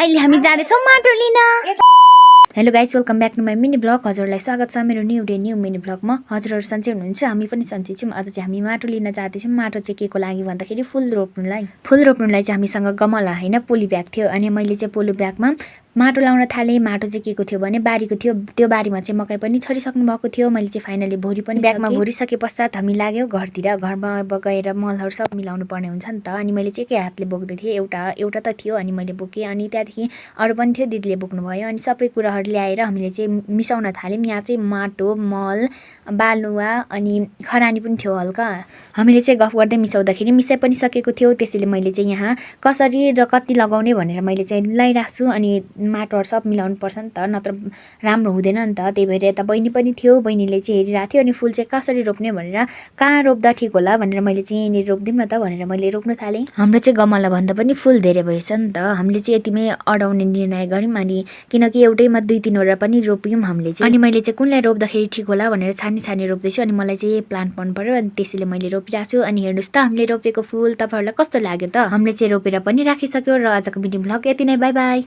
अहिले हामी जाँदैछौँ माटो लिन। Hello guys, welcome back to my mini vlog. हजुरलाई स्वागत छ मेरो न्यू डे न्यू मिनी ब्लगमा। हजुरहरू सन्चै हुनुहुन्छ? हामी पनि सन्चै छौँ। आज चाहिँ हामी माटो लिन जाँदैछौँ। माटो चाहिँ के को लागि भन्दाखेरि फुल रोप्नुलाई चाहिँ हामीसँग गमला होइन पोली ब्याग थियो। अनि मैले चाहिँ पोली ब्यागमा माटो लाउन थालेँ। माटो चाहिँ के को थियो भने बारीको थियो। त्यो बारीमा चाहिँ मकै पनि छरिसक्नु भएको थियो। मैले चाहिँ फाइनली भोरी पनि ब्यागमा भोरिसके पश्चात हामी लाग्यो घरतिर। घरमा अब गएर मलहरू सब मिलाउनु पर्ने हुन्छ नि त। अनि मैले चाहिँ एकै हातले बोक्दै थिएँ। एउटा त थियो अनि मैले बोकेँ। अनि त्यहाँदेखि अरू पनि थियो, दिदीले बोक्नुभयो। अनि सबै कुराहरू ल्याएर हामीले चाहिँ मिसाउन थाल्यौँ। यहाँ चाहिँ माटो, मल, बालुवा अनि खरानी पनि थियो हल्का। हामीले चाहिँ गफ गर्दै मिसाउँदाखेरि मिसाइ पनि सकेको थियो। त्यसैले मैले चाहिँ यहाँ कसरी र कति लगाउने भनेर मैले चाहिँ लगाइरहेको छु। अनि माटोहरू सब मिलाउनु पर्छ नि त, नत्र राम्रो हुँदैन नि त। त्यही भएर यता बहिनी पनि थियो, बहिनीले चाहिँ हेरिरहेको थियो। अनि फुल चाहिँ कसरी रोप्ने भनेर, कहाँ रोप्दा ठिक होला भनेर मैले चाहिँ यहाँनिर रोपिदिउँ न त भनेर मैले रोप्न थालेँ। हाम्रो चाहिँ गमला भन्दा पनि फुल धेरै भएछ नि त। हामीले चाहिँ यतिमै अडाउने निर्णय गऱ्यौँ। अनि किनकि एउटैमा 2-3वटा पनि रोप्यौँ हामीले चाहिँ। अनि मैले चाहिँ कुनलाई रोप्दाखेरि ठिक होला भनेर छानी रोप्दैछु। अनि मलाई चाहिँ प्लान्ट मन पर्यो अनि त्यसैले मैले रोपिरहेको छु। अनि हेर्नुहोस् त हामीले रोपेको फुल तपाईँहरूलाई कस्तो लाग्यो त। हामीले चाहिँ रोपेर पनि राखिसक्यो। र आजको भिडियो भ्लग यति नै। By by.